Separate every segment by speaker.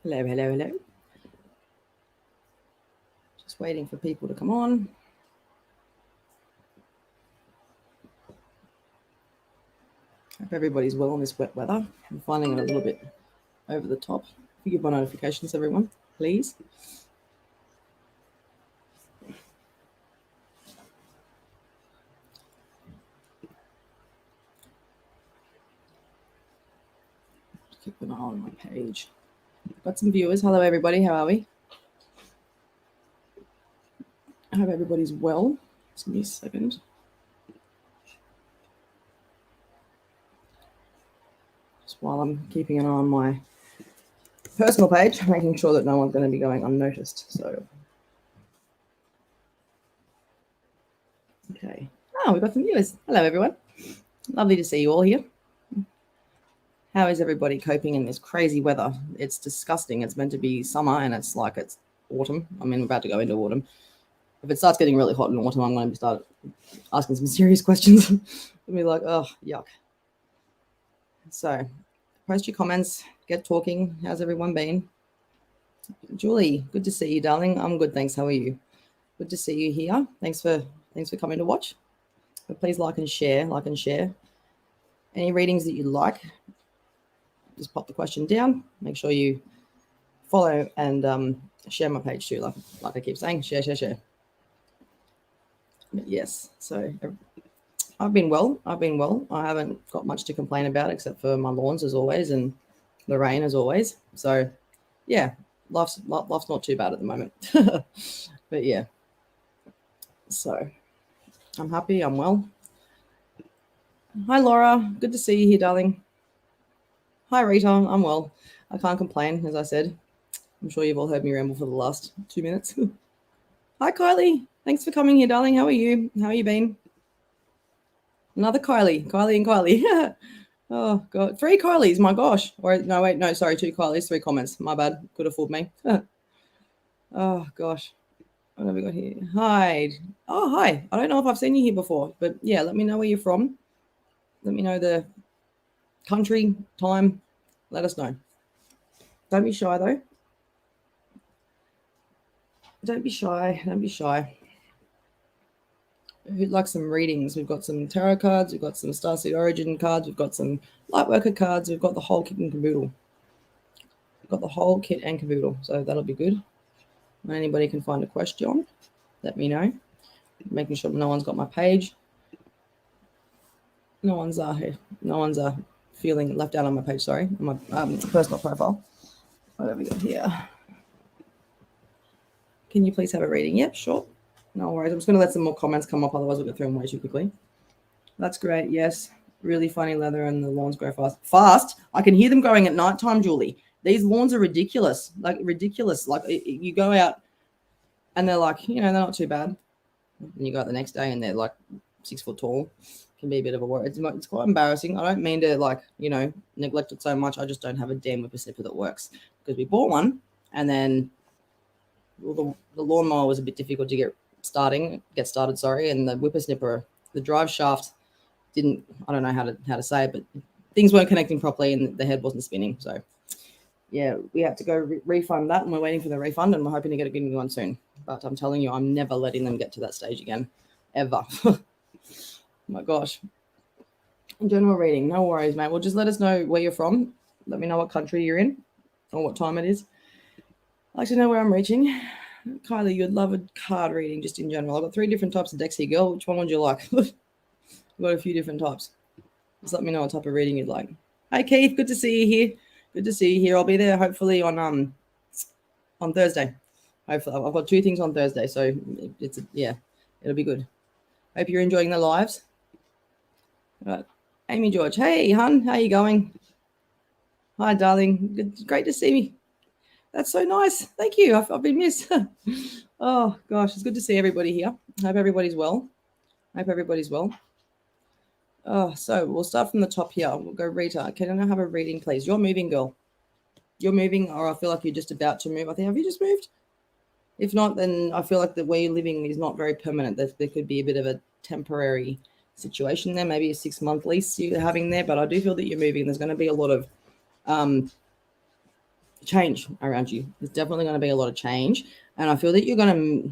Speaker 1: Hello, hello, hello. Just waiting for people to come on. Hope everybody's well in this wet weather. I'm finding it a little bit over the top. Forgive my notifications, everyone, please. Keep an eye on my page. Got some viewers. Hello, everybody. How are we? I hope everybody's well. Just give me a second. Just while I'm keeping an eye on my personal page, making sure that no one's going to be going unnoticed. So, okay. Oh, we've got some viewers. Hello, everyone. Lovely to see you all here. How is everybody coping in this crazy weather? It's disgusting. It's meant to be summer and it's like it's autumn. I mean, we're about to go into autumn. If it starts getting really hot in autumn, I'm going to start asking some serious questions. I'll be like, oh, yuck. So, post your comments. Get talking. How's everyone been? Julie, good to see you, darling. I'm good, thanks. How are you? Good to see you here. Thanks for coming to watch. But please like and share. Any readings that you like, just pop the question down. Make sure you follow and share my page too. Like I keep saying, share. But yes, so I've been well. I haven't got much to complain about except for my lawns as always and the rain as always. So yeah, life's not too bad at the moment. But yeah, so I'm happy. I'm well. Hi Laura, good to see you here, darling. Hi Rita, I'm well. I can't complain, as I said. I'm sure you've all heard me ramble for the last 2 minutes. Hi Kylie, thanks for coming here, darling. How are you? How you been? Another Kylie and Kylie. Oh god, 3 Kylies, my gosh. Or no, wait, no, sorry, 2 Kylies, 3 comments. My bad, could have fooled me. Oh gosh, what have we got here? Hi. Oh hi, I don't know if I've seen you here before, but yeah, let me know where you're from. Let me know the country, time. Let us know. Don't be shy though. Don't be shy. Who'd like some readings? We've got some tarot cards, we've got some Starseed Origin cards, we've got some Lightworker cards, we've got the whole kit and caboodle. So that'll be good. When anybody can find a question, let me know. Making sure no one's got my page. No one's feeling left out on my page, sorry, on my personal profile. What have we got here? Can you please have a reading? Yep, sure. No worries. I'm just going to let some more comments come up, otherwise we'll get through them way too quickly. That's great. Yes. Really funny leather and the lawns grow fast. Fast? I can hear them growing at nighttime, Julie. These lawns are ridiculous. Like you go out and they're like, they're not too bad. And you go out the next day and they're like 6 foot tall. Can be a bit of a worry. It's quite embarrassing. I don't mean to neglect it so much. I just don't have a damn whippersnipper that works, because we bought one and then the lawnmower was a bit difficult to get started, and the whippersnipper, the drive shaft didn't, I don't know how to say it, but things weren't connecting properly and the head wasn't spinning. So yeah, we had to go refund that, and we're waiting for the refund, and we're hoping to get a good one soon. But I'm telling you, I'm never letting them get to that stage again, ever. My gosh. General reading, no worries, mate. Well, just let us know where you're from. Let me know what country you're in or what time it is. I'd like to know where I'm reaching. Kylie, you'd love a card reading just in general. I've got 3 different types of decks here, girl. Which one would you like? I've got a few different types. Just let me know what type of reading you'd like. Hi, Keith. Good to see you here. I'll be there hopefully on Thursday. Hopefully, I've got 2 things on Thursday, so it'll be good. Hope you're enjoying the lives. All right. Amy George. Hey, hun. How you going? Hi, darling. Great to see me. That's so nice. Thank you. I've been missed. Oh, gosh. It's good to see everybody here. Hope everybody's well. Oh, so we'll start from the top here. We'll go Rita. Can I have a reading, please? You're moving, girl. You're moving, or I feel like you're just about to move. I think, have you just moved? If not, then I feel like the way you're living is not very permanent. There could be a bit of a temporary situation there, maybe a 6-month lease you're having there, but I do feel that you're moving. There's going to be a lot of change around you. There's definitely going to be a lot of change. And I feel that you're going to,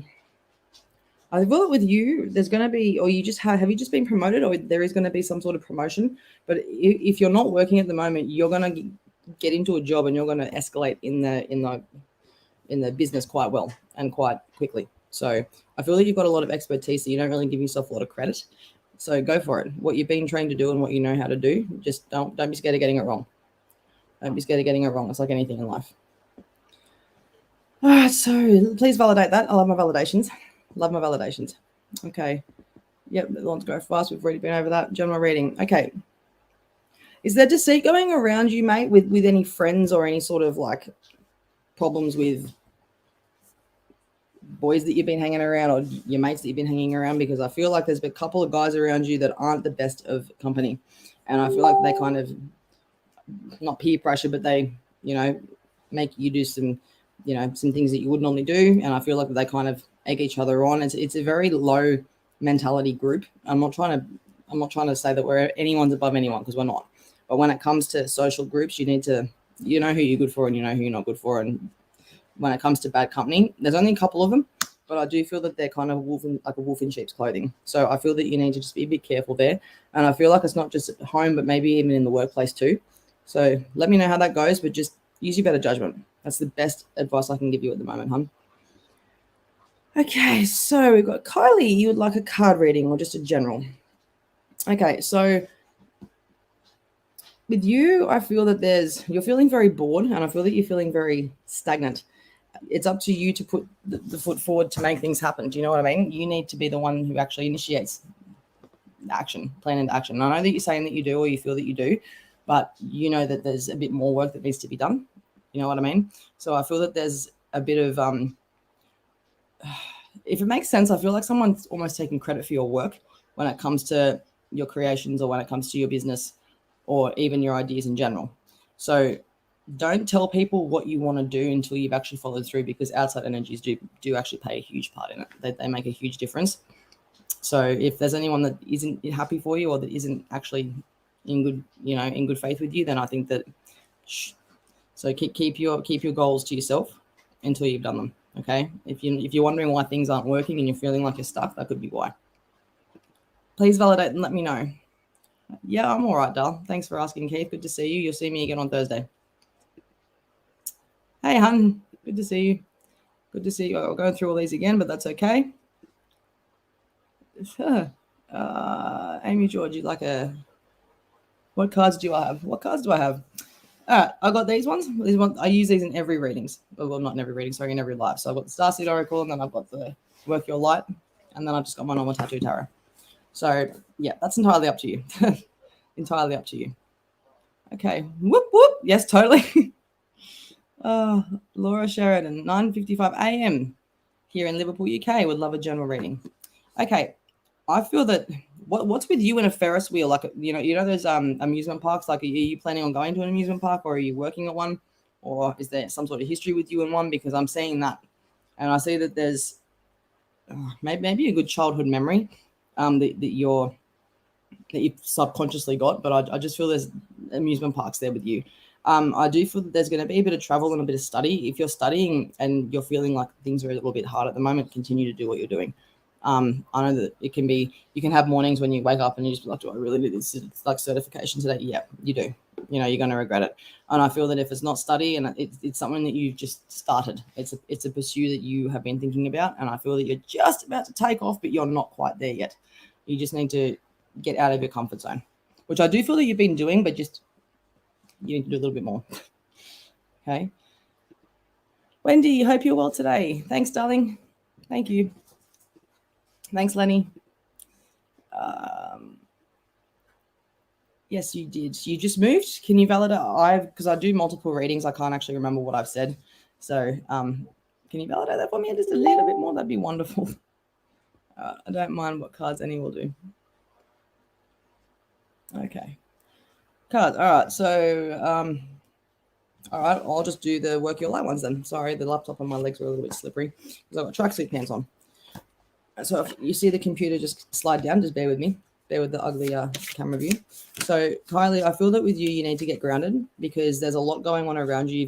Speaker 1: I feel that with you, there's going to be, or you just have you just been promoted, or there is going to be some sort of promotion. But if you're not working at the moment, you're going to get into a job and you're going to escalate in the business quite well and quite quickly. So I feel that you've got a lot of expertise that you don't really give yourself a lot of credit. So go for it. What you've been trained to do and what you know how to do, just don't be scared of getting it wrong. Don't be scared of getting it wrong. It's like anything in life. All right, so please validate that. I love my validations. Love my validations. Okay. Yep, the lawns go fast. We've already been over that. General reading. Okay. Is there deceit going around you, mate, with any friends or any sort of like problems with boys that you've been hanging around or your mates that you've been hanging around? Because I feel like there's been a couple of guys around you that aren't the best of company. And I feel like they kind of, not peer pressure, but they, make you do some, some things that you would normally do. And I feel like they kind of egg each other on. It's a very low mentality group. I'm not trying to say that anyone's above anyone, because we're not. But when it comes to social groups, you need to, who you're good for and you know who you're not good for. And when it comes to bad company, there's only a couple of them, but I do feel that they're kind of a wolf in sheep's clothing. So I feel that you need to just be a bit careful there. And I feel like it's not just at home, but maybe even in the workplace too. So let me know how that goes, but just use your better judgment. That's the best advice I can give you at the moment, hon. Okay, so we've got Kylie. You would like a card reading or just a general? Okay, so with you, I feel that you're feeling very bored, and I feel that you're feeling very stagnant. It's up to you to put the foot forward to make things happen. Do you know what I mean? You need to be the one who actually initiates action, plan into action. And I know that you're saying that you do, or you feel that you do, but you know that there's a bit more work that needs to be done. You know what I mean? So I feel that there's a bit of, if it makes sense, I feel like someone's almost taking credit for your work when it comes to your creations or when it comes to your business or even your ideas in general. So don't tell people what you want to do until you've actually followed through, because outside energies do actually play a huge part in it. They make a huge difference. So if there's anyone that isn't happy for you or that isn't actually in good faith with you, then I think that so keep your goals to yourself until you've done them. Okay. If you're wondering why things aren't working and you're feeling like you're stuck, that could be why. Please validate and let me know. Yeah, I'm all right, Dal. Thanks for asking, Keith. Good to see you. You'll see me again on Thursday. Hey, hun. Good to see you. Good to see you. I'll go through all these again, but that's okay. Amy George, what cards do I have? What cards do I have? All right, I got these ones. These ones I use these in every readings. Well, not in every reading, sorry, in every live. So I've got the Starseed Oracle, and then I've got the Work Your Light, and then I've just got my normal Tattoo Tarot. So yeah, that's entirely up to you. Entirely up to you. Okay. Whoop whoop. Yes, totally. Laura Sheridan, 9:55 a.m. here in Liverpool, UK. Would love a general reading. Okay. I feel that what's with you in a Ferris wheel? Like, those amusement parks, like, are you planning on going to an amusement park, or are you working at one, or is there some sort of history with you in one? Because I'm seeing that, and I see that there's maybe a good childhood memory that you've subconsciously got, but I just feel there's amusement parks there with you. I do feel that there's going to be a bit of travel and a bit of study. If you're studying and you're feeling like things are a little bit hard at the moment, continue to do what you're doing. I know that you can have mornings when you wake up and you just be like, do I really need this like certification today? Yeah, you do. You're going to regret it. And I feel that if it's not study and it's something that you've just started, it's a pursuit that you have been thinking about. And I feel that you're just about to take off, but you're not quite there yet. You just need to get out of your comfort zone, which I do feel that you've been doing, but just you need to do a little bit more. Okay. Wendy, hope you're well today. Thanks, darling. Thank you. Thanks, Lenny. Yes, you did. You just moved. Can you validate? Because I do multiple readings, I can't actually remember what I've said. So can you validate that for me just a little bit more? That'd be wonderful. I don't mind what cards any will do. Okay. Cards. All right. So, all right, I'll just do the Work Your Light ones then. Sorry, the laptop and my legs were a little bit slippery because I've got tracksuit pants on. So if you see the computer just slide down, just bear with me. There with the ugly camera view. So Kylie, I feel that with you need to get grounded because there's a lot going on around you.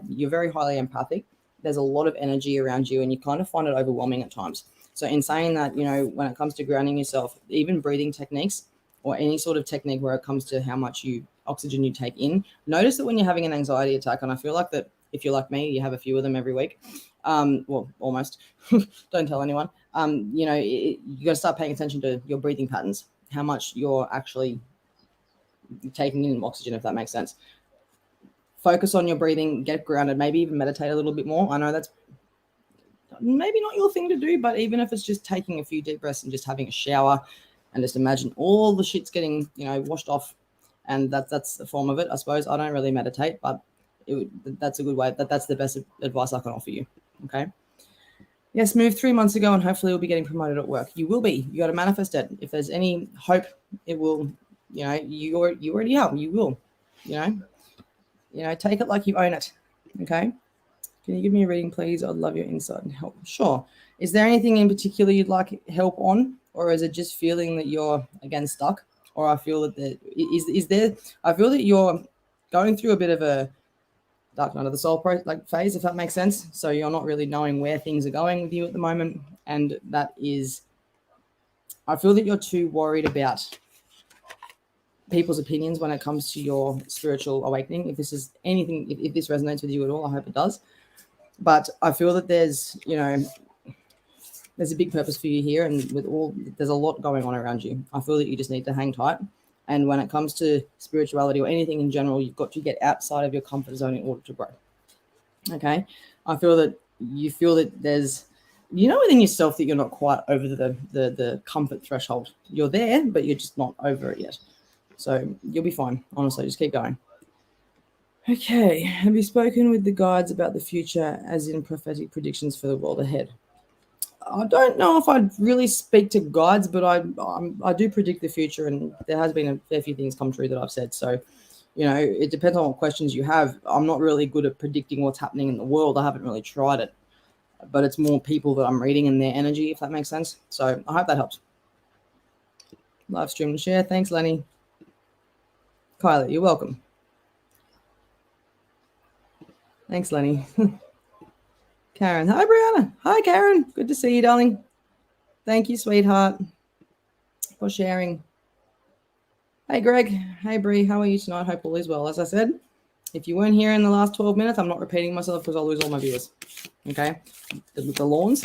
Speaker 1: You're very highly empathic. There's a lot of energy around you and you kind of find it overwhelming at times. So in saying that, when it comes to grounding yourself, even breathing techniques or any sort of technique where it comes to how much oxygen you take in, notice that when you're having an anxiety attack, and I feel like that if you're like me, you have a few of them every week. Well, almost. Don't tell anyone. You got to start paying attention to your breathing patterns, how much you're actually taking in oxygen, if that makes sense. Focus on your breathing, get grounded, maybe even meditate a little bit more. I know that's maybe not your thing to do, but even if it's just taking a few deep breaths and just having a shower and just imagine all the shit's getting, washed off, and that's a form of it, I suppose. I don't really meditate, but that's a good way. That's the best advice I can offer you. Okay. Yes, moved 3 months ago, and hopefully you'll be getting promoted at work. You will be. You got to manifest it. If there's any hope, it will. You already are. You will. Take it like you own it. Okay. Can you give me a reading, please? I'd love your insight and help. Sure. Is there anything in particular you'd like help on, or is it just feeling that you're again stuck? Or I feel that I feel that you're going through a bit of a dark night of the soul phase, if that makes sense. So you're not really knowing where things are going with you at the moment. And I feel that you're too worried about people's opinions when it comes to your spiritual awakening. If this is anything, if this resonates with you at all, I hope it does. But I feel that there's a big purpose for you here. And there's a lot going on around you. I feel that you just need to hang tight. And when it comes to spirituality or anything in general, you've got to get outside of your comfort zone in order to grow. Okay. I feel that you feel that there's, within yourself that you're not quite over the comfort threshold. You're there, but you're just not over it yet. So you'll be fine. Honestly, just keep going. Okay. Have you spoken with the guides about the future, as in prophetic predictions for the world ahead? I don't know if I'd really speak to guides, but I do predict the future, and there has been a fair few things come true that I've said. So, it depends on what questions you have. I'm not really good at predicting what's happening in the world. I haven't really tried it, but it's more people that I'm reading and their energy, if that makes sense. So I hope that helps. Live stream and share. Thanks, Lenny. Kylie, you're welcome. Thanks, Lenny. Karen. Hi, Brianna. Hi, Karen. Good to see you, darling. Thank you, sweetheart, for sharing. Hey, Greg. Hey, Bree. How are you tonight? Hope all is well. As I said, if you weren't here in the last 12 minutes, I'm not repeating myself because I'll lose all my viewers. Okay? The lawns.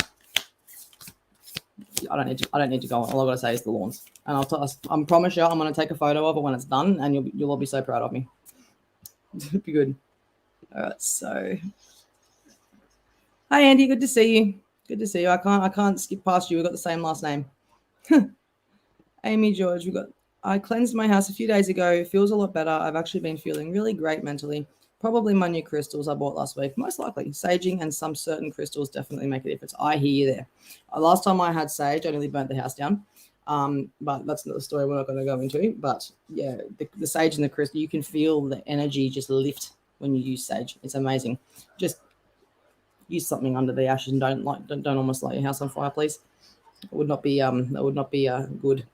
Speaker 1: I don't need to go on. All I've got to say is the lawns. And I promise you, I'm going to take a photo of it when it's done, and you'll all be so proud of me. It'd be good. All right, so... Hi, Andy. Good to see you. Good to see you. I can't skip past you. We've got the same last name. Amy George, I cleansed my house a few days ago. It feels a lot better. I've actually been feeling really great mentally. Probably my new crystals I bought last week. Most likely. Saging and some certain crystals definitely make a difference. I hear you there. Last time I had sage, I nearly burnt the house down. But that's not the story we're not going to go into. But yeah, the sage and the crystal, you can feel the energy just lift when you use sage. It's amazing. Just use something under the ashes and don't almost light your house on fire, please. It would not be good.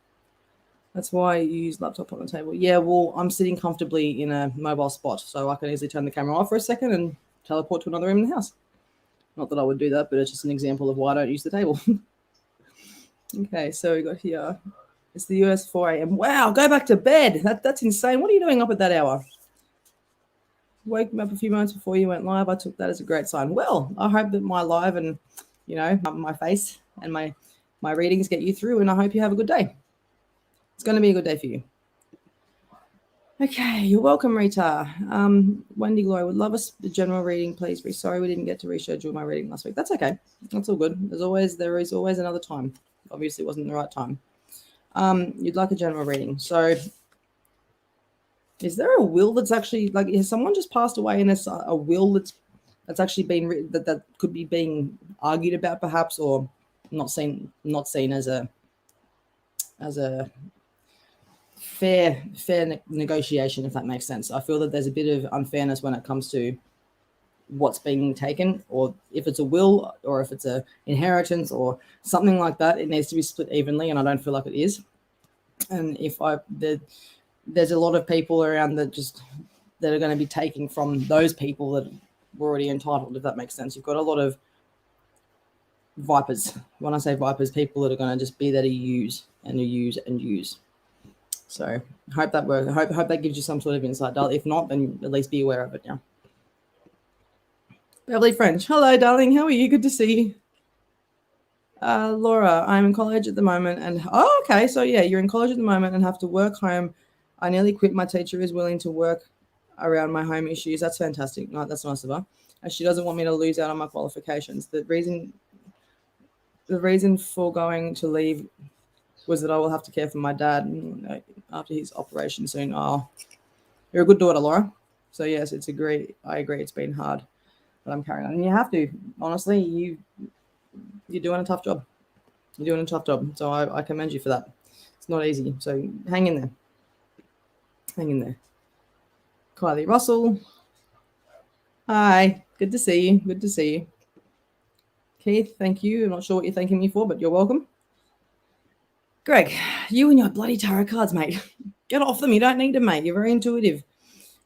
Speaker 1: That's why you use laptop on the table. Yeah, well, I'm sitting comfortably in a mobile spot, so I can easily turn the camera off for a second and teleport to another room in the house. Not that I would do that, but it's just an example of why I don't use the table. Okay, so we got here. It's the US 4 a.m. Wow, go back to bed. That's insane. What are you doing up at that hour? Woke me up a few moments before you went live. I took that as a great sign. Well, I hope that my live and, my face and my readings get you through, and I hope you have a good day. It's going to be a good day for you. Okay, you're welcome, Rita. Wendy Glory would love a general reading, please. Be sorry we didn't get to reschedule my reading last week. That's okay. That's all good. There is always another time. Obviously, it wasn't the right time. You'd like a general reading. So, is there a will that's actually has someone just passed away and there's a will that's actually been written that could be being argued about, perhaps, or not seen as a fair negotiation, if that makes sense. I feel that there's a bit of unfairness when it comes to what's being taken, or if it's a will or if it's a inheritance or something like that. It needs to be split evenly, and I don't feel like it is. And if there's a lot of people around that are going to be taking from those people that were already entitled, if that makes sense. You've got a lot of vipers. When I say vipers, people that are going to just be there to use and use and use. So I hope that works. I hope that gives you some sort of insight, darling. If not, then at least be aware of it now. Beverly French. Hello, darling. How are you? Good to see you. Laura, I'm in college at the moment and okay. So yeah, you're in college at the moment and have to work home. I nearly quit. My teacher is willing to work around my home issues. That's fantastic. No, that's nice of her. And she doesn't want me to lose out on my qualifications. The reason for going to leave was that I will have to care for my dad after his operation soon. Oh, you're a good daughter, Laura. So yes, I agree. It's been hard, but I'm carrying on. And you have to. Honestly, you're doing a tough job. You're doing a tough job. So I commend you for that. It's not easy. So hang in there. Hang in there. Kylie Russell. Hi. Good to see you. Good to see you. Keith, thank you. I'm not sure what you're thanking me for, but you're welcome. Greg, you and your bloody tarot cards, mate. Get off them. You don't need them, mate. You're very intuitive.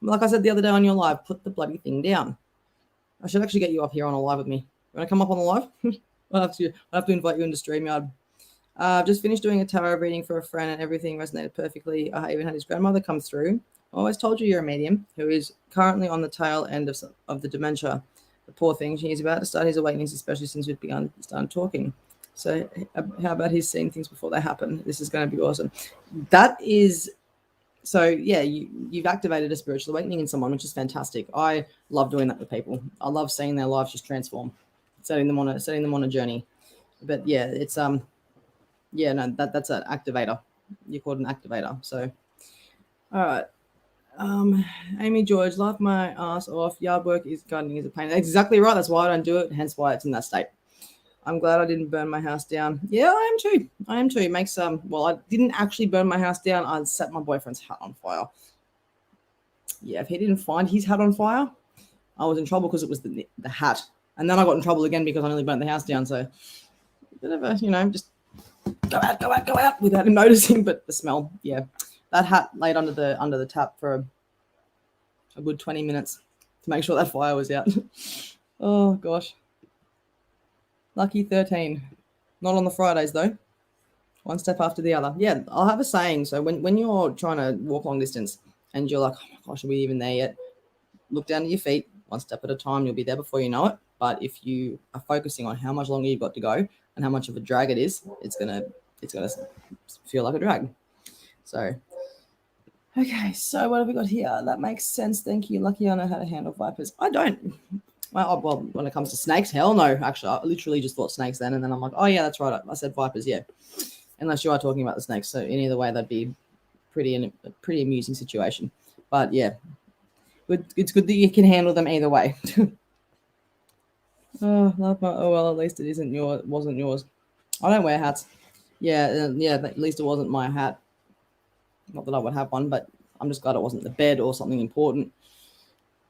Speaker 1: Like I said the other day on your live, put the bloody thing down. I should actually get you up here on a live with me. You want to come up on the live? I'll have to invite you into StreamYard. I've just finished doing a tarot reading for a friend and everything resonated perfectly. I even had his grandmother come through. I always told you you're a medium who is currently on the tail end of the dementia. The poor thing, he's about to start his awakenings, especially since we've started talking. So how about he's seeing things before they happen? This is going to be awesome. That is, so yeah, you've activated a spiritual awakening in someone, which is fantastic. I love doing that with people. I love seeing their lives just transform, setting them on a journey. But yeah, it's yeah, no, that's an activator. You're called an activator. So all right. Amy George, laugh my ass off. Yard work gardening is a pain. That's exactly right. That's why I don't do it. Hence why it's in that state. I'm glad I didn't burn my house down. Yeah, I am too. It makes well, I didn't actually burn my house down. I set my boyfriend's hat on fire. Yeah, if he didn't find his hat on fire, I was in trouble because it was the hat. And then I got in trouble again because I nearly burnt the house down. So a bit of a, just go out without him noticing. But the smell, yeah. That hat laid under the tap for a good 20 minutes to make sure that fire was out. Oh gosh. Lucky 13. Not on the Fridays though. One step after the other. Yeah, I'll have a saying. So when you're trying to walk long distance and you're like, oh my gosh, are we even there yet? Look down at your feet, one step at a time. You'll be there before you know it. But if you are focusing on how much longer you've got to go and how much of a drag it is, it's gonna feel like a drag. So okay, so what have we got here? That makes sense. Thank you. Lucky I know how to handle vipers. I don't. Well, when it comes to snakes, hell no. Actually, I literally just thought snakes then, and then I'm like, oh yeah, that's right. I said vipers, yeah. Unless you are talking about the snakes. So in either way, that'd be a pretty amusing situation. But yeah, it's good that you can handle them either way. Oh well, at least it wasn't yours. I don't wear hats. Yeah, at least it wasn't my hat. Not that I would have one, but I'm just glad it wasn't the bed or something important.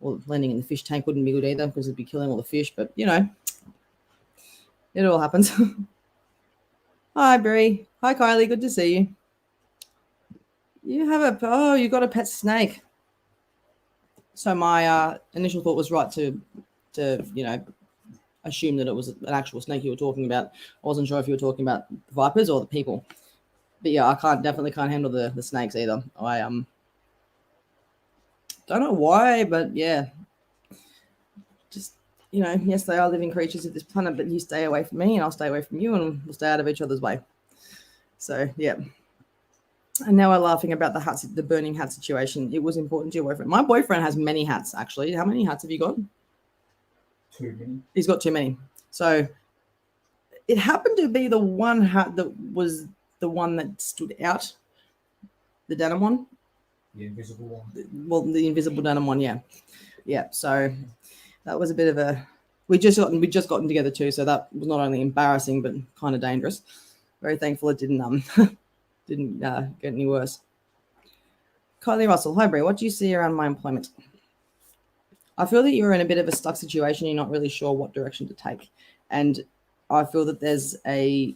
Speaker 1: Well, landing in the fish tank wouldn't be good either because it'd be killing all the fish. But it all happens. Hi, Bree. Hi, Kylie. Good to see you. You got a pet snake. So my initial thought was right to assume that it was an actual snake you were talking about. I wasn't sure if you were talking about the vipers or the people. But yeah, I definitely can't handle the snakes either. I don't know why, but yeah, just yes, they are living creatures of this planet, but you stay away from me and I'll stay away from you and we'll stay out of each other's way. So yeah. And now we're laughing about the burning hat situation. It was important to your boyfriend. My boyfriend has many hats, actually. How many hats have you got?
Speaker 2: Too many.
Speaker 1: He's got too many. So it happened to be the one hat that was the one that stood out, the denim one.
Speaker 2: The invisible one.
Speaker 1: Well, the invisible denim one, yeah. Yeah, so that was a bit of a... We'd just gotten together too, so that was not only embarrassing, but kind of dangerous. Very thankful it didn't get any worse. Kylie Russell, hi Bree, what do you see around my employment? I feel that you're in a bit of a stuck situation. You're not really sure what direction to take. And I feel that there's a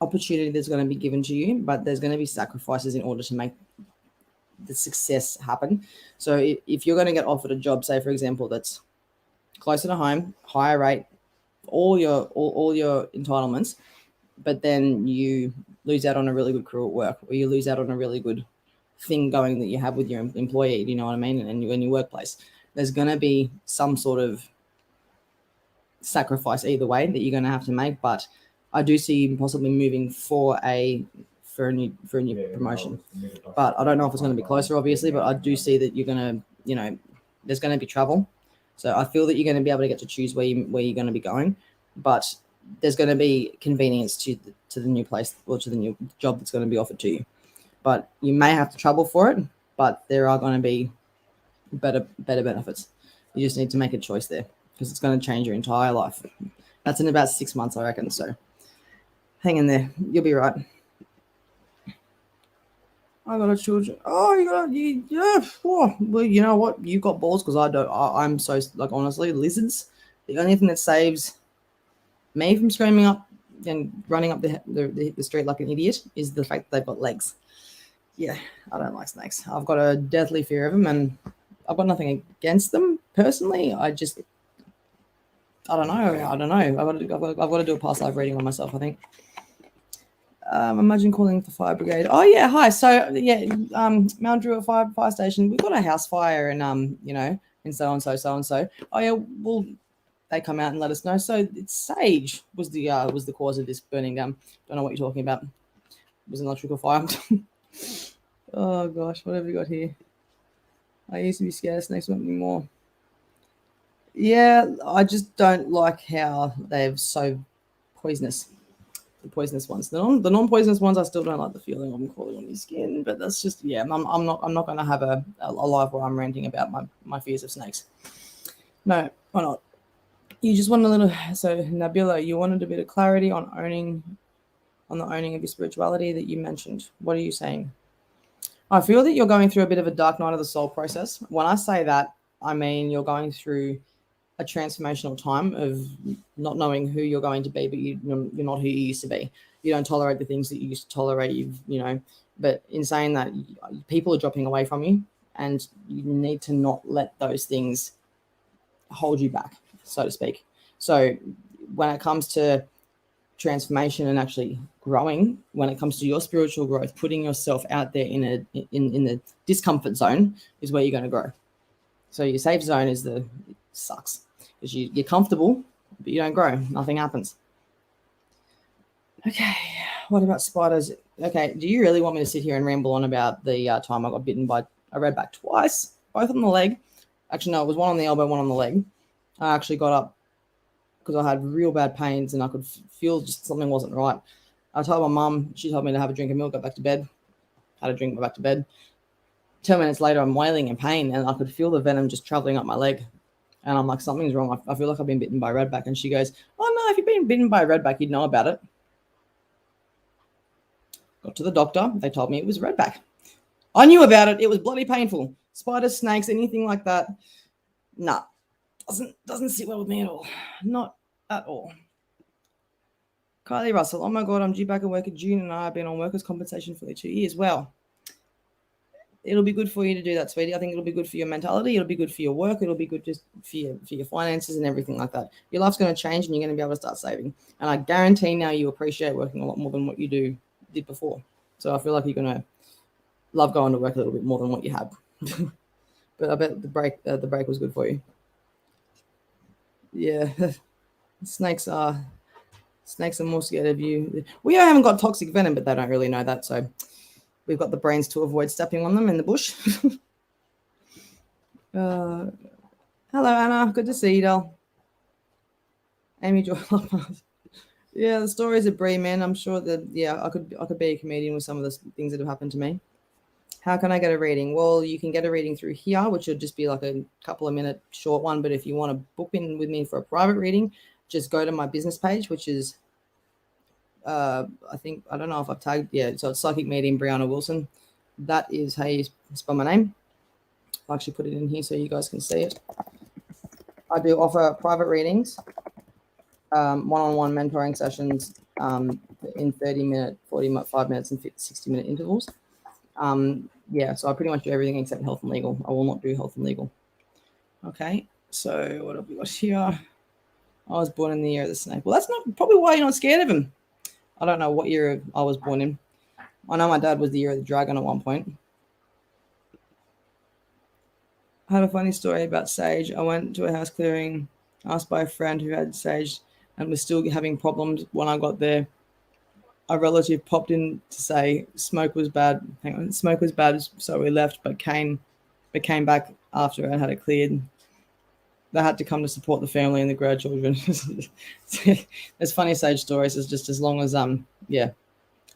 Speaker 1: opportunity that's going to be given to you, but there's going to be sacrifices in order to make the success happen. So if you're going to get offered a job, say for example, that's closer to home, higher rate, all your entitlements, but then you lose out on a really good crew at work, or you lose out on a really good thing going that you have with your employee, you know what I mean, and in your workplace, there's going to be some sort of sacrifice either way that you're going to have to make. But I do see you possibly moving for a new promotion, but I don't know if it's going to be closer, obviously, but I do see that you're going to, you know, there's going to be travel. So I feel that you're going to be able to get to choose where you're going to be going, but there's going to be convenience to the new place or to the new job that's going to be offered to you. But you may have to travel for it, but there are going to be better benefits. You just need to make a choice there because it's going to change your entire life. That's in about 6 months, I reckon. So hang in there. You'll be right. I got a children. Oh, yeah. Oh, well, you know what? You've got balls because I don't. I'm so, like, honestly, lizards. The only thing that saves me from screaming up and running up the street like an idiot is the fact that they've got legs. Yeah, I don't like snakes. I've got a deathly fear of them, and I've got nothing against them personally. I don't know. I've got to do a past life reading on myself, I think. Imagine calling the fire brigade. Oh yeah, hi. So yeah, Mount Druitt fire station. We've got a house fire and you know, in so and so. Oh yeah, well, they come out and let us know. So it's sage was the cause of this burning down. Don't know what you're talking about. It was an electrical fire. Oh gosh, what have we got here? I used to be scared of snakes, not anymore. Yeah, I just don't like how they're so poisonous. The poisonous ones, the non-poisonous ones, I still don't like the feeling of them crawling on your skin. But that's just, yeah, I'm not going to have a live where I'm ranting about my fears of snakes. No, why not? You just want a little. So Nabila, you wanted a bit of clarity on the owning of your spirituality that you mentioned. What are you saying? I feel that you're going through a bit of a dark night of the soul process. When I say that, I mean you're going through a transformational time of not knowing who you're going to be, but you're not who you used to be. You don't tolerate the things that you used to tolerate. You know, but in saying that, people are dropping away from you, and you need to not let those things hold you back, so to speak. So when it comes to transformation and actually growing, when it comes to your spiritual growth, putting yourself out there in the discomfort zone is where you're going to grow. So your safe zone sucks because you're comfortable, but you don't grow. Nothing happens. Okay, what about spiders? Okay, do you really want me to sit here and ramble on about the time I got bitten by a redback twice, both on the leg? Actually, no, it was one on the elbow, one on the leg. I actually got up because I had real bad pains and I could feel just something wasn't right. I told my mum, she told me to have a drink of milk, got back to bed, had a drink, got back to bed. 10 minutes later, I'm wailing in pain and I could feel the venom just traveling up my leg. And I'm like, something's wrong. I feel like I've been bitten by a redback. And she goes, oh no, if you've been bitten by a redback, you'd know about it. Got to the doctor. They told me it was redback. I knew about it. It was bloody painful. Spiders, snakes, anything like that. Nah, doesn't sit well with me at all. Not at all. Kylie Russell, oh my God, I'm due back at work in June and I have been on workers' compensation for 2 years. Well, it'll be good for you to do that, sweetie. I think it'll be good for your mentality. It'll be good for your work. It'll be good just for your finances and everything like that. Your life's going to change and you're going to be able to start saving. And I guarantee now you appreciate working a lot more than what you did before. So I feel like you're going to love going to work a little bit more than what you have. But I bet the break was good for you. Yeah, snakes are more scared of you. We haven't got toxic venom, but they don't really know that. So we've got the brains to avoid stepping on them in the bush. Hello, Anna. Good to see you, doll. Amy Joy. Yeah, the stories of Bree, man. I'm sure that, yeah, I could be a comedian with some of the things that have happened to me. How can I get a reading? Well, you can get a reading through here, which will just be like a couple of minute short one. But if you want to book in with me for a private reading, just go to my business page, which is, I don't know if I've tagged, yeah, so it's Psychic Medium Brianna Wilson. That is how you spell my name. I'll actually put it in here so you guys can see it. I do offer private readings, one-on-one mentoring sessions, in 30-minute, 45 minutes, and 60-minute intervals. Yeah, so I pretty much do everything except health and legal. I will not do health and legal. Okay, so what have we got here? I was born in the year of the snake. Well, that's not probably why you're not scared of him. I don't know what year I was born in. I know my dad was the year of the dragon at one point. I had a funny story about sage. I went to a house clearing, asked by a friend who had sage and was still having problems when I got there. A relative popped in to say smoke was bad. Hang on, smoke was bad, so we left, but came back after and had it cleared. They had to come to support the family and the grandchildren. There's funny sage stories. It's just as long as yeah.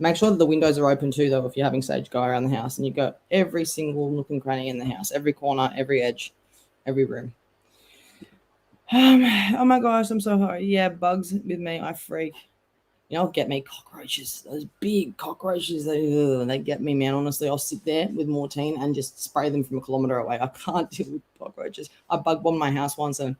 Speaker 1: Make sure that the windows are open too, though, if you're having sage go around the house, and you go every single nook and cranny in the house, every corner, every edge, every room. Oh my gosh, I'm so hungry. Yeah, bugs with me, I freak. You know, get me cockroaches, those big cockroaches. They get me, man. Honestly, I'll sit there with Mortine and just spray them from a kilometer away. I can't deal with cockroaches. I bug bombed my house once, and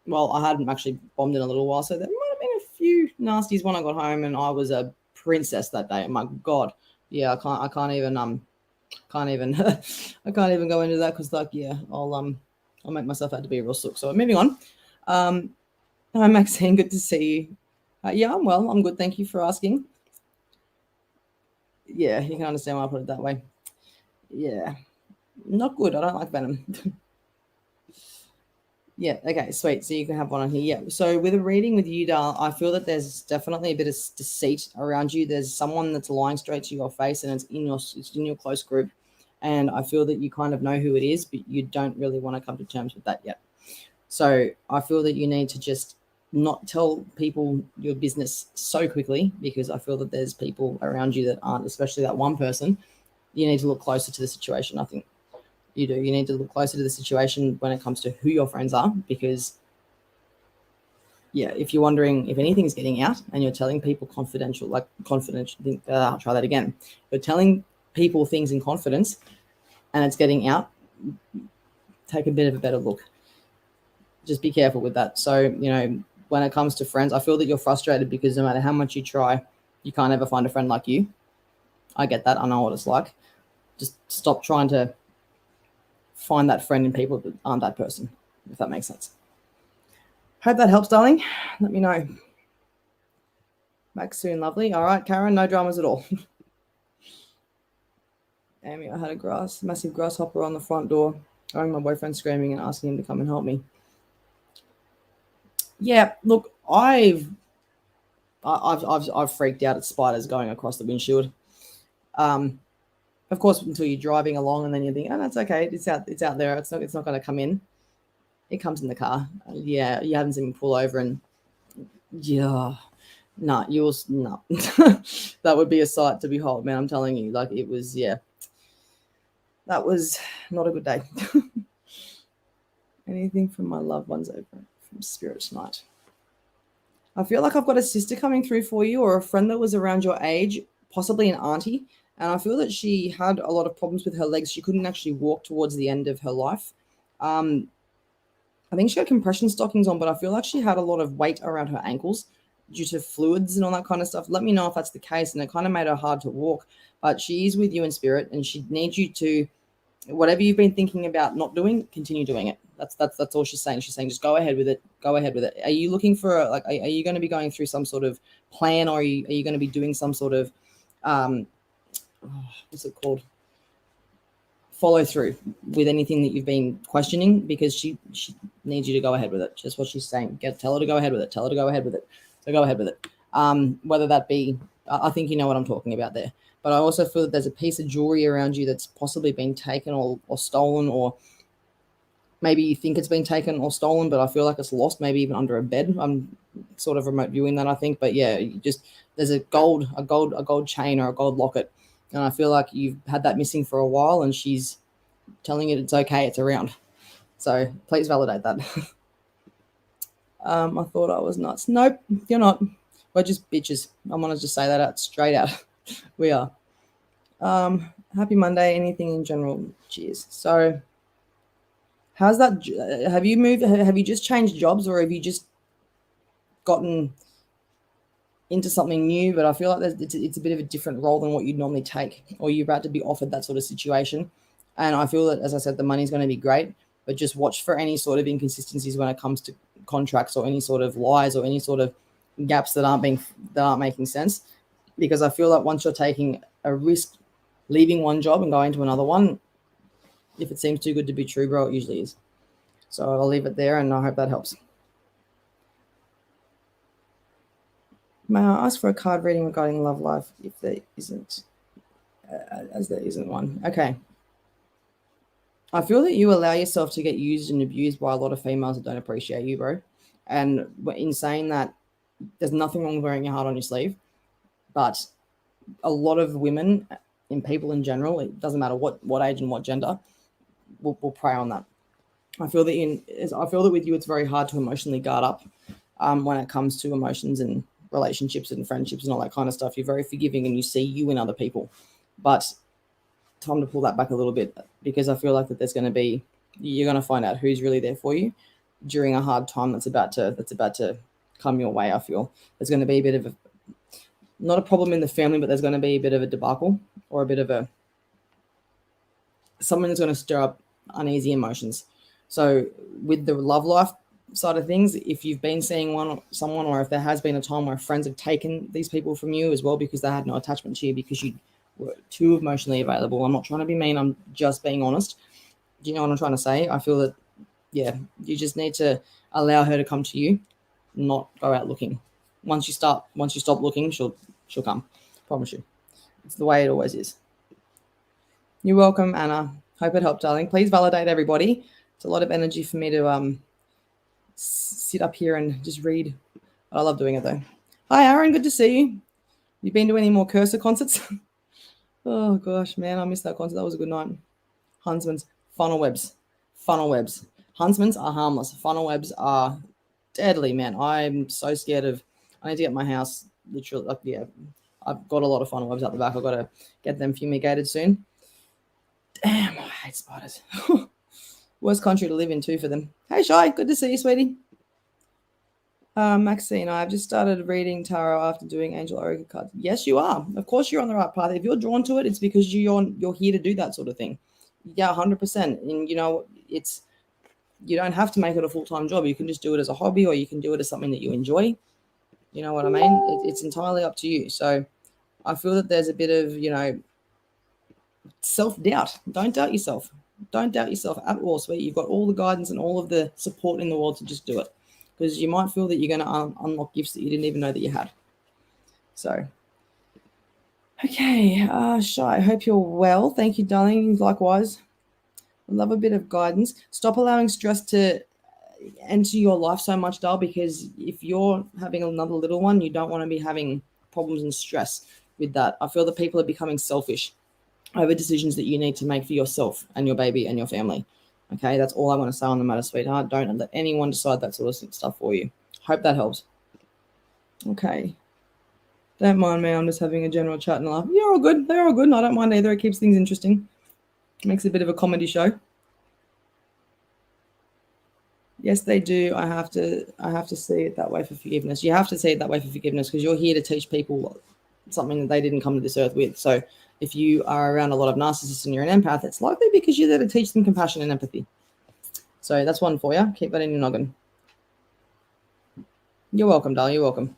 Speaker 1: well, I hadn't actually bombed in a little while, so there might have been a few nasties when I got home, and I was a princess that day. Oh my god, yeah, I can't even I can't even go into that because like yeah, I'll make myself out to be a real sook. So moving on. Hi Maxine, good to see you. Yeah, I'm well. I'm good. Thank you for asking. Yeah, you can understand why I put it that way. Yeah, not good. I don't like venom. Yeah, okay, sweet. So you can have one on here. Yeah. So with a reading with you, Dal, I feel that there's definitely a bit of deceit around you. There's someone that's lying straight to your face, and it's in your close group. And I feel that you kind of know who it is, but you don't really want to come to terms with that yet. So I feel that you need to just not tell people your business so quickly, because I feel that there's people around you that aren't, especially that one person. You need to look closer to the situation, I think. You do. You need to look closer to the situation when it comes to who your friends are, because, yeah, if you're wondering if anything's getting out and you're telling people confidential, I'll try that again. You're telling people things in confidence and it's getting out, take a bit of a better look. Just be careful with that. So, you know, when it comes to friends, I feel that you're frustrated because no matter how much you try, you can't ever find a friend like you. I get that. I know what it's like. Just stop trying to find that friend in people that aren't that person, if that makes sense. Hope that helps, darling. Let me know. Back soon, lovely. All right, Karen, no dramas at all. Amy, I had a massive grasshopper on the front door. I heard my boyfriend screaming and asking him to come and help me. Yeah, look, I've freaked out at spiders going across the windshield. Of course, until you're driving along and then you think, oh, that's okay. It's out there. It's not going to come in. It comes in the car. Yeah, you haven't seen me pull over and yeah, no, no. That would be a sight to behold, man. I'm telling you, like it was, yeah. That was not a good day. Anything from my loved ones over from Spirit tonight. I feel like I've got a sister coming through for you, or a friend that was around your age, possibly an auntie. And I feel that she had a lot of problems with her legs. She couldn't actually walk towards the end of her life. I think she had compression stockings on, but I feel like she had a lot of weight around her ankles due to fluids and all that kind of stuff. Let me know if that's the case. And it kind of made her hard to walk. But she is with you in spirit, and she needs you to, whatever you've been thinking about not doing, continue doing it. That's all she's saying. She's saying just go ahead with it. Go ahead with it. Are you looking for are you going to be going through some sort of plan, or are you going to be doing some sort of what's it called? Follow through with anything that you've been questioning, because she needs you to go ahead with it. Just what she's saying. Tell her to go ahead with it. Tell her to go ahead with it. So go ahead with it. Whether that be, I think you know what I'm talking about there. But I also feel that there's a piece of jewelry around you that's possibly been taken or stolen, or maybe you think it's been taken or stolen, but I feel like it's lost, maybe even under a bed. I'm sort of remote viewing that, I think. But yeah, there's a gold chain or a gold locket. And I feel like you've had that missing for a while, and she's telling it it's okay, it's around. So please validate that. I thought I was nuts. Nope, you're not. We're just bitches. I'm going to just say that out straight out. We are. Happy Monday, anything in general. Cheers. So how's that? Have you moved? Have you just changed jobs, or have you just gotten into something new, but I feel like it's a bit of a different role than what you'd normally take, or you're about to be offered that sort of situation. And I feel that, as I said, the money's going to be great, but just watch for any sort of inconsistencies when it comes to contracts, or any sort of lies, or any sort of gaps that aren't making sense. Because I feel like once you're taking a risk, leaving one job and going to another one, if it seems too good to be true, bro, it usually is. So I'll leave it there, and I hope that helps. May I ask for a card reading regarding love life if there isn't, as there isn't one? Okay. I feel that you allow yourself to get used and abused by a lot of females that don't appreciate you, bro. And in saying that, there's nothing wrong with wearing your heart on your sleeve, but a lot of women and people in general, it doesn't matter what age and what gender, will prey on that. I feel that with you, it's very hard to emotionally guard up when it comes to emotions and relationships and friendships and all that kind of stuff. You're very forgiving and you see you in other people, but time to pull that back a little bit, because I feel like that you're going to find out who's really there for you during a hard time that's about to come your way. I feel there's going to be a bit of not a problem in the family, but there's going to be a bit of a debacle, or a bit of something that's going to stir up uneasy emotions. So with the love life side of things, if you've been seeing someone, or if there has been a time where friends have taken these people from you as well because they had no attachment to you, because you were too emotionally available. I'm not trying to be mean, I'm just being honest. Do you know what I'm trying to say? I feel that, yeah, you just need to allow her to come to you, not go out looking. Once you stop looking, she'll come. Promise you. It's the way it always is. You're welcome, Anna. Hope it helped, darling. Please validate everybody. It's a lot of energy for me to sit up here and just read. But I love doing it though. Hi, Aaron. Good to see you. You been to any more Cursor concerts? Oh gosh, man, I missed that concert. That was a good night. Huntsman's funnel webs. Huntsman's are harmless. Funnel webs are deadly, man. I'm so scared of. I need to get my house literally. I've got a lot of funnel webs out the back. I've got to get them fumigated soon. Damn, I hate spiders. Worst country to live in too for them. Hey, Shy, good to see you, sweetie. Maxine, I've just started reading tarot after doing angel oracle cards. Yes, you are. Of course, you're on the right path. If you're drawn to it, it's because you're here to do that sort of thing. Yeah, 100%. And you don't have to make it a full-time job. You can just do it as a hobby, or you can do it as something that you enjoy. You know what I mean? It's entirely up to you. So I feel that there's a bit of, self-doubt. Don't doubt yourself. Don't doubt yourself at all, sweet. You've got all the guidance and all of the support in the world to just do it. Because you might feel that you're going to unlock gifts that you didn't even know that you had. So, okay. Shy, I hope you're well. Thank you, darling. Likewise. I love a bit of guidance. Stop allowing stress to enter your life so much, doll, because if you're having another little one, you don't want to be having problems and stress with that. I feel that people are becoming selfish over decisions that you need to make for yourself and your baby and your family. Okay, that's all I want to say on the matter, sweetheart. Don't let anyone decide that sort of stuff for you. Hope that helps. Okay. Don't mind me. I'm just having a general chat and laugh. You're all good. They're all good. And I don't mind either. It keeps things interesting. Makes a bit of a comedy show. Yes, they do. I have to see it that way for forgiveness. You have to see it that way for forgiveness, because you're here to teach people something that they didn't come to this earth with. So if you are around a lot of narcissists and you're an empath, it's likely because you're there to teach them compassion and empathy. So that's one for you. Keep that in your noggin. You're welcome, darling. You're welcome.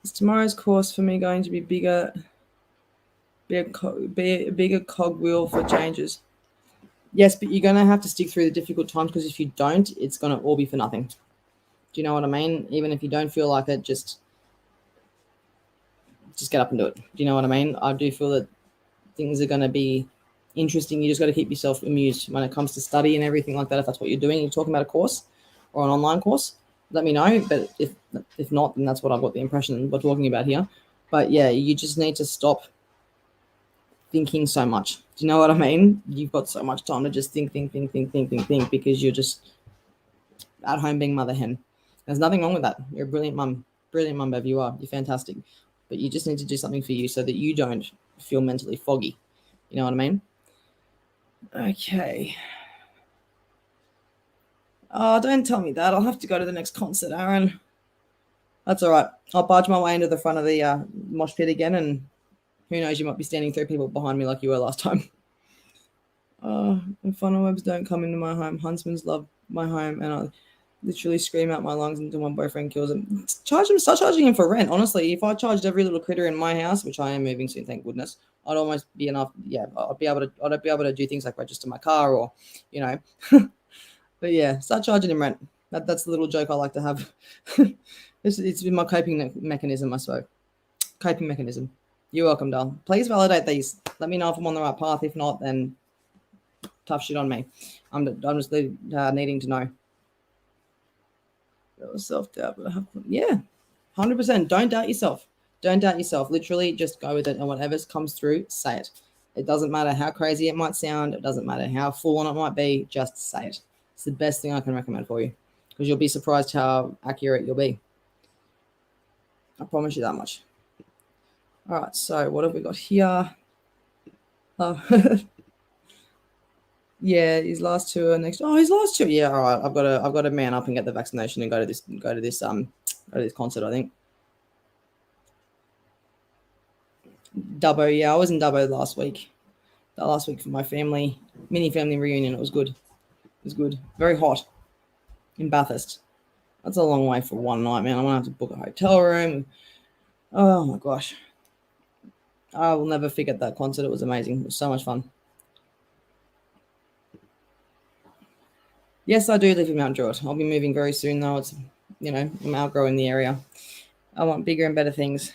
Speaker 1: Is tomorrow's course for me going to be bigger? Be a bigger cogwheel for changes? Yes, but you're going to have to stick through the difficult times, because if you don't, it's going to all be for nothing. Do you know what I mean? Even if you don't feel like it, just get up and do it. Do you know what I mean? I do feel that things are going to be interesting. You just got to keep yourself amused when it comes to study and everything like that. If that's what you're doing, you're talking about a course or an online course, let me know. But if not, then that's what I've got the impression we're talking about here. But yeah, you just need to stop thinking so much. Do you know what I mean? You've got so much time to just think, because you're just at home being mother hen. There's nothing wrong with that. You're a brilliant mum, Bev. You are. You're fantastic. But you just need to do something for you so that you don't feel mentally foggy. You know what I mean? Okay. Oh, don't tell me that. I'll have to go to the next concert, Aaron. That's all right. I'll barge my way into the front of the mosh pit again, and who knows, you might be standing 3 people behind me like you were last time. And funnel webs don't come into my home. Huntsmans love my home, and I literally scream out my lungs until my boyfriend kills him. Start charging him for rent. Honestly, if I charged every little critter in my house, which I am moving soon, thank goodness, I'd almost be enough. Yeah, I'd be able to do things like register my car, or, you know. But yeah, start charging him rent. That's the little joke I like to have. It's been my coping mechanism, I suppose. Coping mechanism. You're welcome, doll. Please validate these. Let me know if I'm on the right path. If not, then tough shit on me. I'm just needing to know. Self-doubt. Yeah, 100%. Don't doubt yourself. Don't doubt yourself. Literally, just go with it, and whatever comes through, say it. It doesn't matter how crazy it might sound. It doesn't matter how full on it might be. Just say it. It's the best thing I can recommend for you, because you'll be surprised how accurate you'll be. I promise you that much. All right, so what have we got here? Oh, yeah, his last tour next. Oh, his last tour. Yeah, all right. I've got to man up and get the vaccination and go to this concert, I think. Dubbo, yeah, I was in Dubbo last week. Last week for my mini family reunion. It was good. It was good. Very hot in Bathurst. That's a long way for one night, man. I'm gonna have to book a hotel room. Oh my gosh. I will never forget that concert. It was amazing. It was so much fun. Yes, I do live in Mount Druitt. I'll be moving very soon, though. It's, I'm outgrowing the area. I want bigger and better things.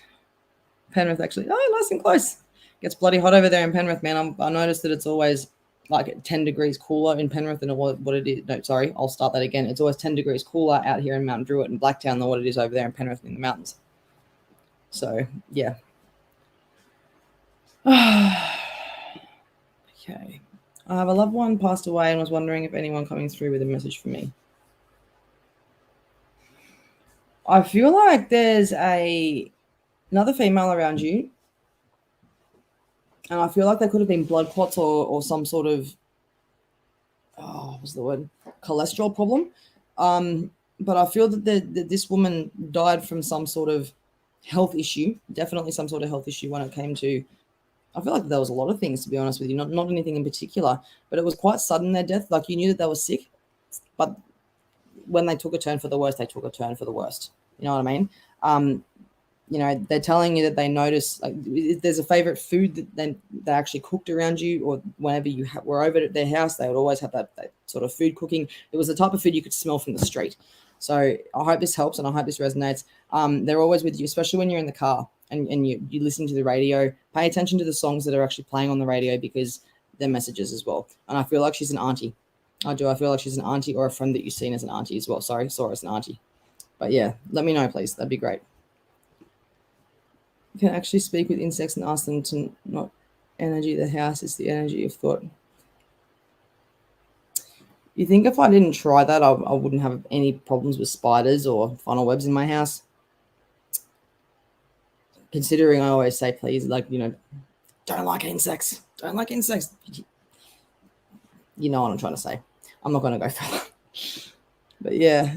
Speaker 1: Penrith, actually. Oh, nice and close. Gets bloody hot over there in Penrith, man. I noticed that it's always like 10 degrees cooler in Penrith than what it is. No, sorry, I'll start that again. It's always 10 degrees cooler out here in Mount Druitt and Blacktown than what it is over there in Penrith in the mountains. So, yeah. Okay. I have a loved one passed away and was wondering if anyone coming through with a message for me. I feel like there's another female around you, and I feel like there could have been blood clots or some sort of what's the word? Cholesterol problem. But I feel that this woman died from some sort of health issue, definitely some sort of health issue when it came to, I feel like there was a lot of things, to be honest with you, not anything in particular, but it was quite sudden, their death. Like, you knew that they were sick, but when they took a turn for the worst, they took a turn for the worst. You know what I mean? They're telling you that they notice, like, if there's a favorite food that they actually cooked around you, or whenever you were over at their house, they would always have that sort of food cooking. It was the type of food you could smell from the street. So I hope this helps, and I hope this resonates. They're always with you, especially when you're in the car and you listen to the radio. Pay attention to the songs that are actually playing on the radio, because they're messages as well. And I feel like she's an auntie. I do. I feel like she's an auntie, or a friend that you've seen as an auntie as well. Sorry, saw her as an auntie. But yeah, let me know, please. That'd be great. You can actually speak with insects and ask them to not energy the house. It's the energy of thought. You think if I didn't try that, I wouldn't have any problems with spiders or funnel webs in my house? Considering I always say, please, don't like insects. Don't like insects. You know what I'm trying to say. I'm not going to go further. But yeah,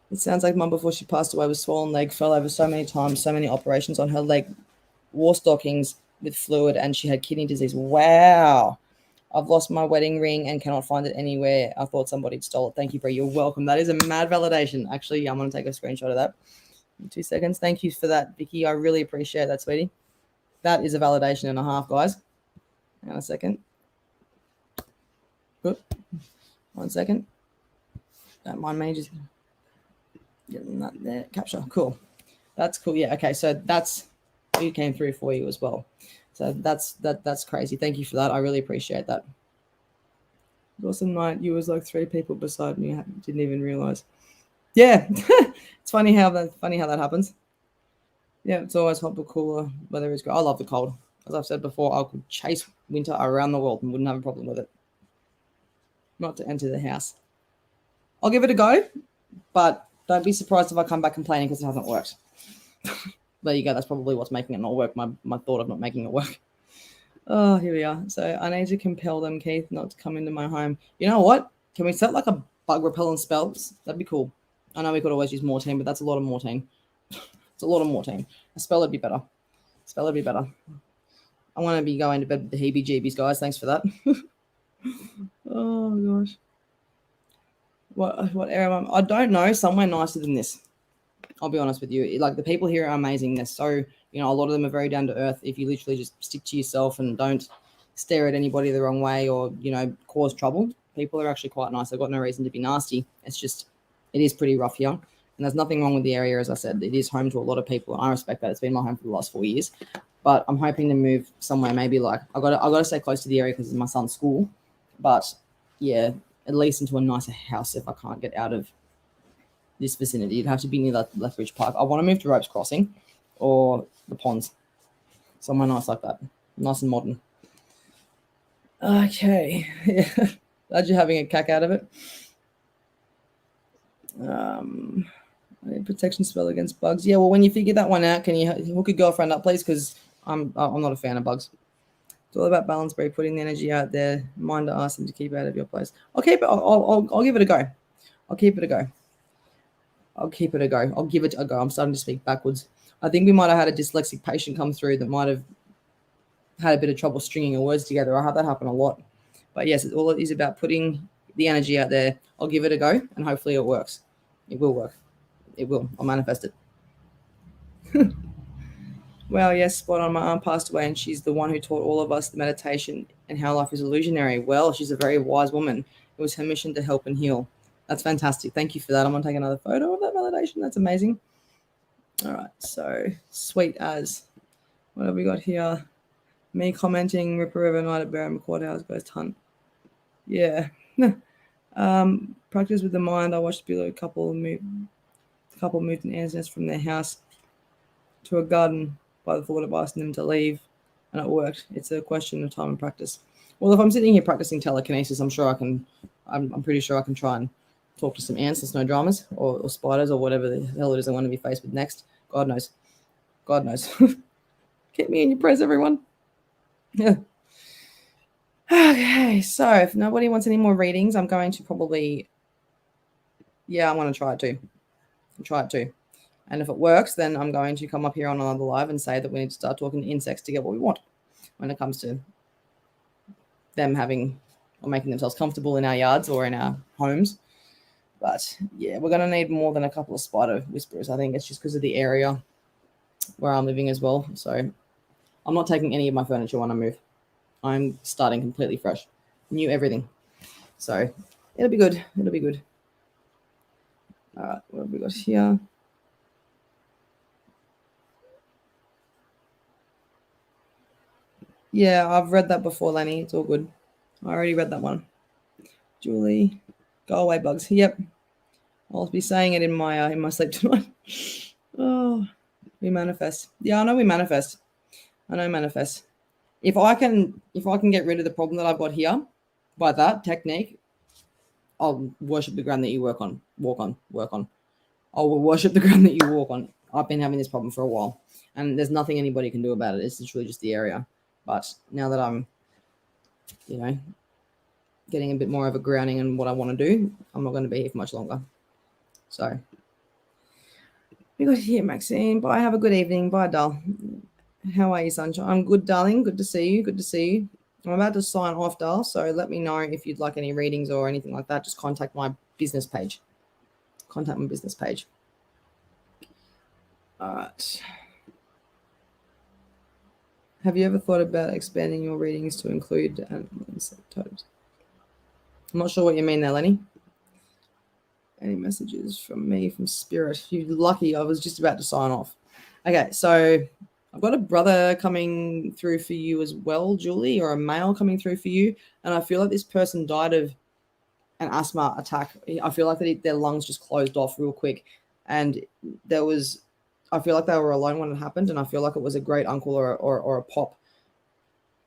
Speaker 1: it sounds like Mum, before she passed away, with swollen leg, fell over so many times, so many operations on her leg, wore stockings with fluid, and she had kidney disease. Wow. I've lost my wedding ring and cannot find it anywhere. I thought somebody stole it. Thank you, Bree. You're welcome. That is a mad validation. Actually, I'm going to take a screenshot of that. In 2 seconds. Thank you for that, Vicky. I really appreciate that, sweetie. That is a validation and a half, guys. Hang on a second. Good. 1 second. Don't mind me just getting that there. Capture. Cool. That's cool. Yeah. Okay. So that's who came through for you as well. So that's crazy. Thank you for that. I really appreciate that. Awesome night. You was like 3 people beside me. I didn't even realize. Yeah. It's funny how that happens. Yeah, it's always hot but cooler. Weather is great. I love the cold. As I've said before, I could chase winter around the world and wouldn't have a problem with it. Not to enter the house. I'll give it a go, but don't be surprised if I come back complaining because it hasn't worked. There you go. That's probably what's making it not work. My thought of not making it work. Oh, here we are. So I need to compel them, Keith, not to come into my home. You know what? Can we set like a bug repellent spells? That'd be cool. I know we could always use Mortine, but that's a lot of Mortine. It's a lot of morphine. A spell would be better. Spell would be better. I want to be going to bed with the heebie-jeebies, guys. Thanks for that. Oh, gosh. What area am I don't know. Somewhere nicer than this. I'll be honest with you. Like, the people here are amazing. They're so, a lot of them are very down to earth. If you literally just stick to yourself and don't stare at anybody the wrong way or, cause trouble, people are actually quite nice. They've got no reason to be nasty. It's just, it is pretty rough here. And there's nothing wrong with the area. As I said, it is home to a lot of people. I respect that. It's been my home for the last 4 years. But I'm hoping to move somewhere, maybe like, I got to stay close to the area because it's my son's school. But yeah, at least into a nicer house if I can't get out of this vicinity. It'd have to be near Lethbridge Park. I want to move to Ropes Crossing or the Ponds. Somewhere nice like that. Nice and modern. Okay. Yeah. Glad you're having a cack out of it. Protection spell against bugs. Yeah, well, when you figure that one out, can you hook your girlfriend up, please? Because I'm not a fan of bugs. It's all about balance, Bree, putting the energy out there. Mind to ask them to keep out of your place. I'll keep it. I'll give it a go. I'll keep it a go. I'll give it a go. I'm starting to speak backwards. I think we might have had a dyslexic patient come through that might have had a bit of trouble stringing your words together. I have that happen a lot. But yes, all it is about putting the energy out there. I'll give it a go, and hopefully it works. It will work. It will. I'll manifest it. Well, yes, spot on. My aunt passed away, and she's the one who taught all of us the meditation and how life is illusionary. Well, she's a very wise woman. It was her mission to help and heal. That's fantastic. Thank you for that. I'm going to take another photo of that validation. That's amazing. All right. So sweet as. What have we got here? Me commenting, Ripper River night at Barham Courthouse, Ghost Hunt. Yeah. Practice with the mind. I watched below a couple moved an ants nest from their house to a garden by the thought of asking them to leave, and it worked. It's a question of time and practice. Well, if I'm sitting here practicing telekinesis, I'm pretty sure I can try and talk to some ants. There's no dramas or spiders or whatever the hell it is I want to be faced with next. God knows. Keep me in your prayers, everyone. Yeah. Okay, so if nobody wants any more readings, I'm going to probably, I'm going to try it too. And if it works, then I'm going to come up here on another live and say that we need to start talking to insects to get what we want when it comes to them having or making themselves comfortable in our yards or in our homes. But yeah, we're going to need more than a couple of spider whisperers. I think it's just because of the area where I'm living as well. So I'm not taking any of my furniture when I move. I'm starting completely fresh. New everything. So it'll be good. All right, what have we got here? Yeah, I've read that before, Lenny. It's all good. I already read that one. Julie, go away, bugs. Yep. I'll be saying it in my sleep tonight. Oh, we manifest. Yeah, I know we manifest. If I can get rid of the problem that I've got here by that technique, I'll worship the ground that you walk on. I will worship the ground that you walk on. I've been having this problem for a while, and there's nothing anybody can do about it. It's literally just the area. But now that I'm, getting a bit more of a grounding in what I want to do, I'm not going to be here for much longer. So we got here, Maxine. Bye. Have a good evening. Bye, doll. How are you, sunshine? I'm good, darling. Good to see you. I'm about to sign off, doll. So let me know if you'd like any readings or anything like that. Just contact my business page. All right. Have you ever thought about expanding your readings to include insect types? I'm not sure what you mean there, Lenny. Any messages from me from Spirit? You're lucky. I was just about to sign off. Okay, so I've got a brother coming through for you as well, Julie, or a male coming through for you. And I feel like this person died of an asthma attack. I feel like their lungs just closed off real quick. And I feel like they were alone when it happened, and I feel like it was a great uncle or a pop.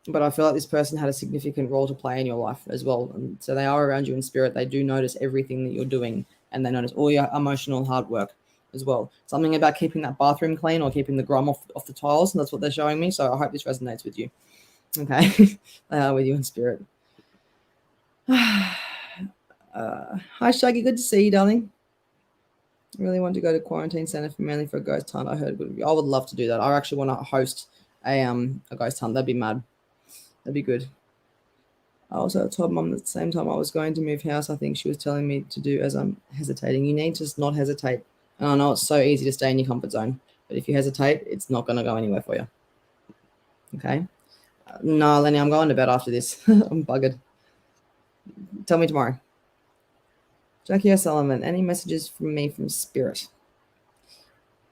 Speaker 1: But I feel like this person had a significant role to play in your life as well. And so they are around you in spirit. They do notice everything that you're doing, and they notice all your emotional hard work as well. Something about keeping that bathroom clean or keeping the grum off the tiles, and that's what they're showing me. So I hope this resonates with you. Okay. They are with you in spirit. Hi, Shaggy. Good to see you, darling. I really want to go to quarantine center for mainly for a ghost hunt. I heard a good review. I would love to do that. I actually want to host a ghost hunt. That'd be mad. That'd be good. I also told mom at the same time I was going to move house. I think she was telling me to do as I'm hesitating. You need to just not hesitate. And I know it's so easy to stay in your comfort zone, but if you hesitate, it's not going to go anywhere for you. Okay? No, Lenny, I'm going to bed after this. I'm buggered. Tell me tomorrow. Jackie O'Sullivan, any messages from me from spirit?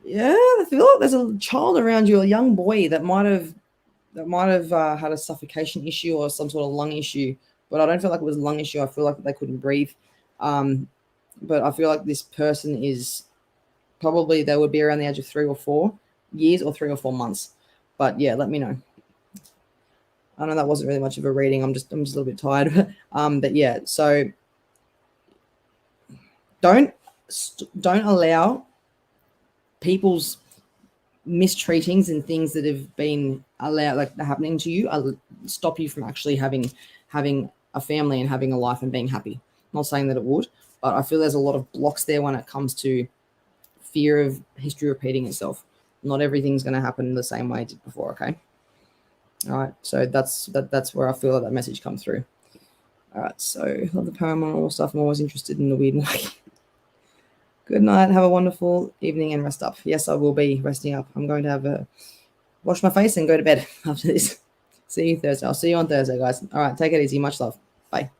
Speaker 1: Yeah, I feel like there's a child around you, a young boy that might have had a suffocation issue or some sort of lung issue, but I don't feel like it was a lung issue. I feel like they couldn't breathe. But I feel like this person is probably, they would be around the age of 3 or 4 years or 3 or 4 months. But yeah, let me know. I know that wasn't really much of a reading. I'm just a little bit tired. But yeah, so don't allow people's mistreatings and things that have been allowed, like happening to you, stop you from actually having a family and having a life and being happy. I'm not saying that it would, but I feel there's a lot of blocks there when it comes to fear of history repeating itself. Not everything's going to happen the same way it did before. Okay. All right. So that's where I feel that message comes through. All right. So love the paranormal stuff. I'm always interested in the weird and wacky. Good night. Have a wonderful evening and rest up. Yes, I will be resting up. I'm going to have wash my face and go to bed after this. See you Thursday. I'll see you on Thursday, guys. All right. Take it easy. Much love. Bye.